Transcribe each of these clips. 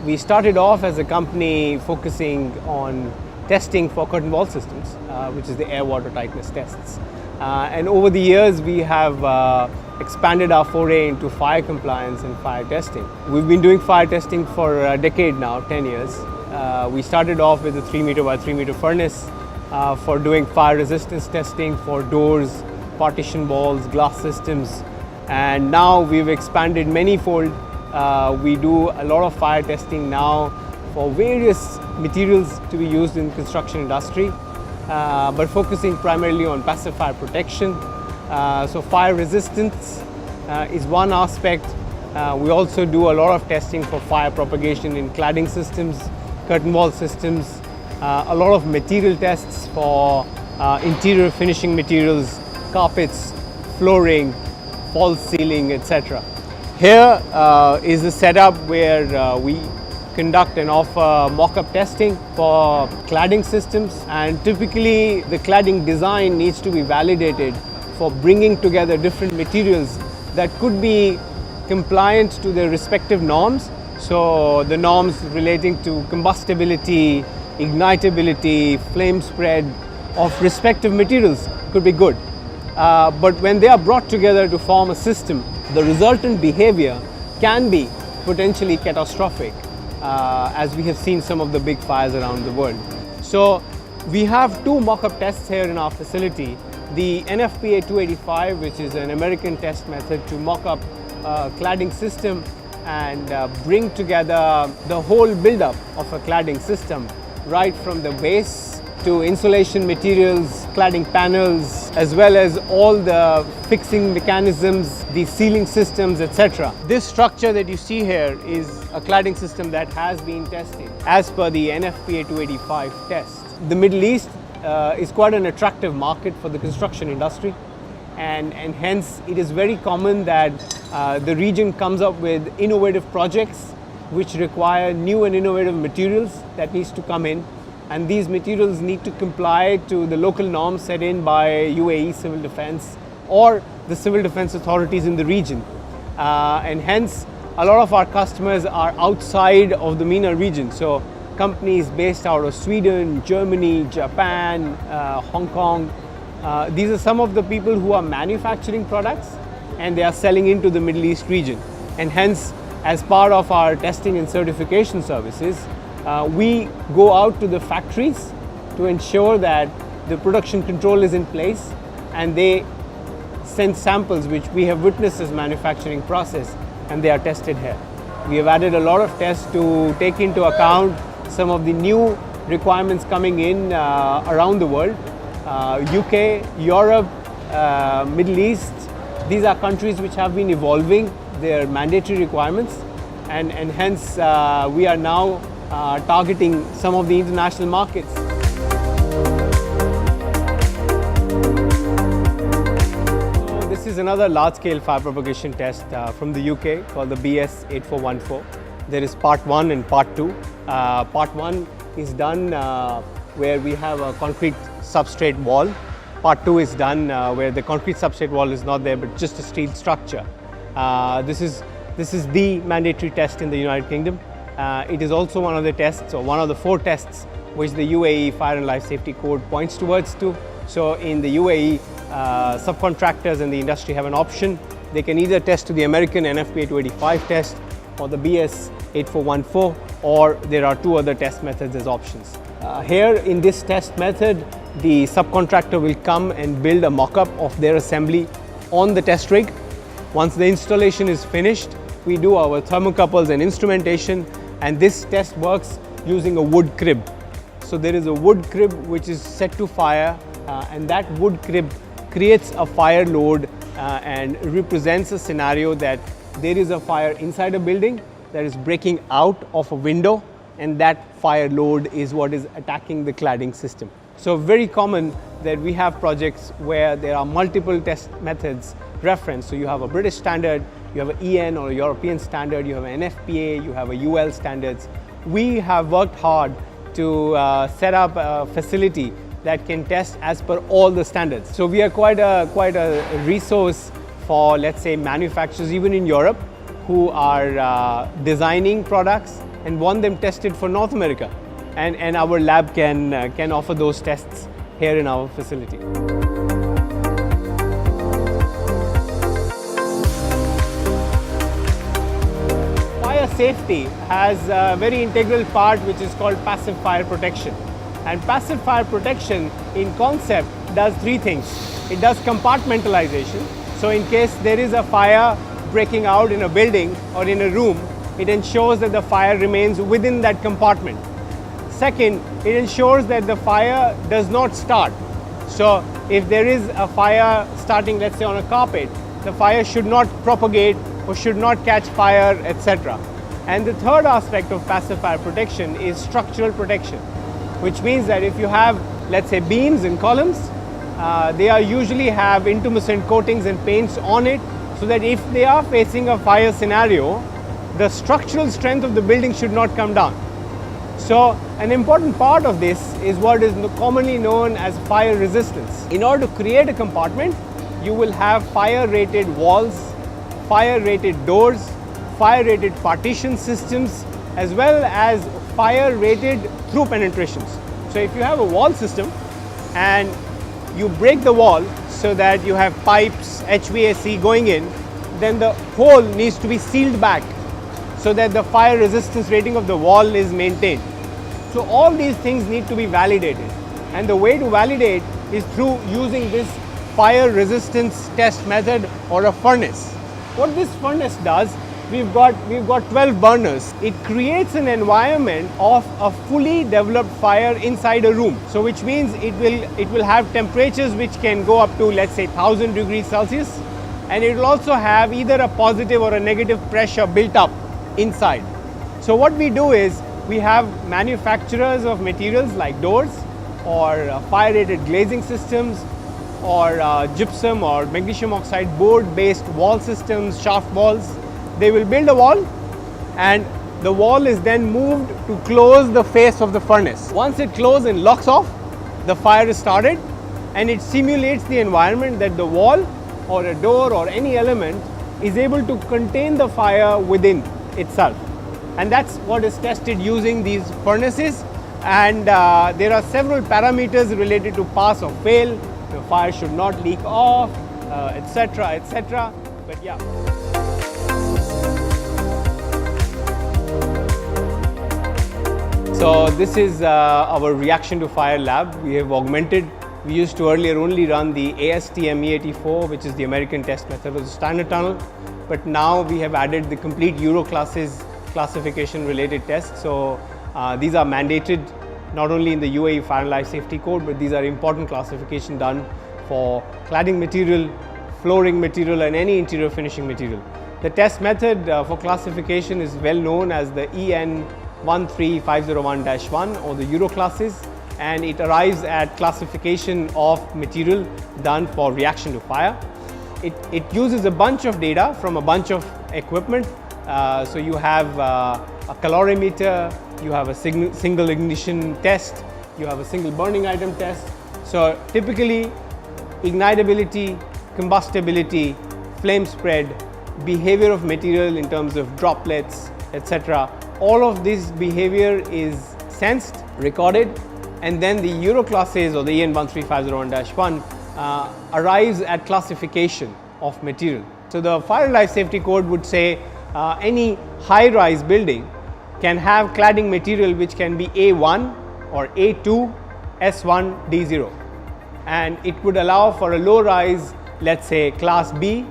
We started off as a company focusing on testing for curtain wall systems, which is the air water tightness tests. And over the years, we have expanded our foray into fire compliance and fire testing. We've been doing fire testing for a decade now, 10 years. We started off with a 3 meter by 3 meter furnace for doing fire resistance testing for doors, partition walls, glass systems. And now we've expanded many-fold. We do a lot of fire testing now for various materials to be used in the construction industry, but focusing primarily on passive fire protection. So fire resistance is one aspect. We also do a lot of testing for fire propagation in cladding systems, curtain wall systems, a lot of material tests for interior finishing materials, carpets, flooring, false ceiling, etc. Here is the setup where we conduct and offer mock-up testing for cladding systems, and typically the cladding design needs to be validated for bringing together different materials that could be compliant to their respective norms. So the norms relating to combustibility, ignitability, flame spread of respective materials could be good. But when they are brought together to form a system, the resultant behavior can be potentially catastrophic, as we have seen some of the big fires around the world. So we have two mock-up tests here in our facility. The NFPA 285, which is an American test method to mock up a cladding system and bring together the whole build-up of a cladding system, right from the base to insulation materials, cladding panels, as well as all the fixing mechanisms, the sealing systems, etc. This structure that you see here is a cladding system that has been tested as per the NFPA 285 test. The Middle East is quite an attractive market for the construction industry, and hence it is very common that the region comes up with innovative projects which require new and innovative materials that needs to come in. And these materials need to comply to the local norms set in by UAE Civil Defense or the civil defense authorities in the region. And hence, a lot of our customers are outside of the MENA region. So companies based out of Sweden, Germany, Japan, Hong Kong. These are some of the people who are manufacturing products and they are selling into the Middle East region. And hence, as part of our testing and certification services, we go out to the factories to ensure that the production control is in place, and they send samples which we have witnessed as manufacturing process, and they are tested here. We have added a lot of tests to take into account some of the new requirements coming in around the world. UK, Europe, Middle East, these are countries which have been evolving their mandatory requirements, and hence we are now targeting some of the international markets. So this is another large-scale fire propagation test from the UK called the BS 8414. There is part 1 and part 2. Part 1 is done where we have a concrete substrate wall. Part 2 is done where the concrete substrate wall is not there but just a steel structure. This is the mandatory test in the United Kingdom. It is also one of the tests, or one of the 4 tests, which the UAE Fire and Life Safety Code points towards to. So in the UAE, subcontractors and the industry have an option. They can either test to the American NFPA 285 test or the BS 8414, or there are 2 other test methods as options. Here in this test method, the subcontractor will come and build a mock-up of their assembly on the test rig. Once the installation is finished, we do our thermocouples and instrumentation, and this test works using a wood crib. So there is a wood crib which is set to fire, and that wood crib creates a fire load and represents a scenario that there is a fire inside a building that is breaking out of a window, and that fire load is what is attacking the cladding system. So very common that we have projects where there are multiple test methods referenced. So you have a British standard, you have an EN or a European standard, you have an NFPA, you have a UL standards. We have worked hard to set up a facility that can test as per all the standards. So we are quite a resource for, let's say, manufacturers even in Europe who are designing products and want them tested for North America. And our lab can offer those tests here in our facility. Fire safety has a very integral part which is called passive fire protection. And passive fire protection in concept does three things. It does compartmentalization. So in case there is a fire breaking out in a building or in a room, it ensures that the fire remains within that compartment. Second, it ensures that the fire does not start. So if there is a fire starting, let's say on a carpet, the fire should not propagate or should not catch fire, etc. And the third aspect of passive fire protection is structural protection, which means that if you have, let's say, beams and columns, they are usually have intumescent coatings and paints on it, so that if they are facing a fire scenario, the structural strength of the building should not come down. So an important part of this is what is commonly known as fire resistance. In order to create a compartment, you will have fire rated walls, fire rated doors, fire rated partition systems, as well as fire rated through penetrations. So if you have a wall system and you break the wall so that you have pipes, HVAC going in, then the hole needs to be sealed back so that the fire resistance rating of the wall is maintained. So all these things need to be validated, and the way to validate is through using this fire resistance test method or a furnace. What this furnace does, we've got 12 burners. It creates an environment of a fully developed fire inside a room. So which means it will have temperatures which can go up to, let's say, 1000 degrees Celsius, and it will also have either a positive or a negative pressure built up inside. So what we do is we have manufacturers of materials like doors or fire rated glazing systems or gypsum or magnesium oxide board based wall systems, shaft walls. They will build a wall, and the wall is then moved to close the face of the furnace. Once it closes and locks off, the fire is started, and it simulates the environment that the wall or a door or any element is able to contain the fire within itself. And that's what is tested using these furnaces. And there are several parameters related to pass or fail. The fire should not leak off, etc., etc. But yeah. So this is our reaction to fire lab. We have augmented. We used to earlier only run the ASTM-E84, which is the American test method of the standard tunnel. But now we have added the complete Euro classes classification related tests. So these are mandated not only in the UAE Fire and Life Safety Code, but these are important classification done for cladding material, flooring material, and any interior finishing material. The test method for classification is well known as the EN 13501-1 or the Euro classes, and it arrives at classification of material done for reaction to fire. It uses a bunch of data from a bunch of equipment. So you have a calorimeter, you have a single ignition test, you have a single burning item test. So typically ignitability, combustibility, flame spread, behavior of material in terms of droplets, etc. All of this behavior is sensed, recorded, and then the Euro classes or the EN 13501-1 arrives at classification of material. So the Fire and Life Safety Code would say any high-rise building can have cladding material which can be A1 or A2, S1, D0. And it would allow for a low-rise, let's say class B,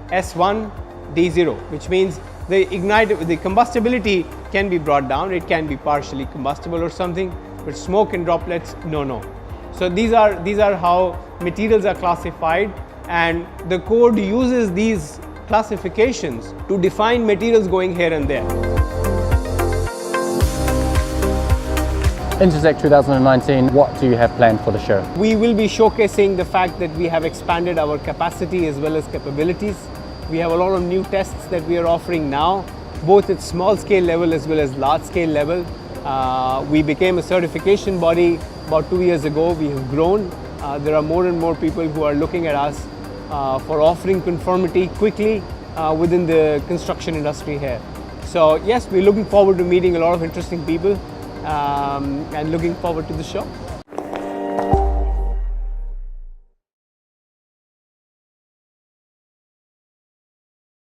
S1, D0, which means the combustibility can be brought down. It can be partially combustible or something, but smoke and droplets, no. So these are how materials are classified, and the code uses these classifications to define materials going here and there. Intersec 2019, what do you have planned for the show? We will be showcasing the fact that we have expanded our capacity as well as capabilities. We have a lot of new tests that we are offering now, both at small scale level as well as large scale level. We became a certification body about 2 years ago. We have grown. There are more and more people who are looking at us for offering conformity quickly within the construction industry here. So yes, we're looking forward to meeting a lot of interesting people and looking forward to the show.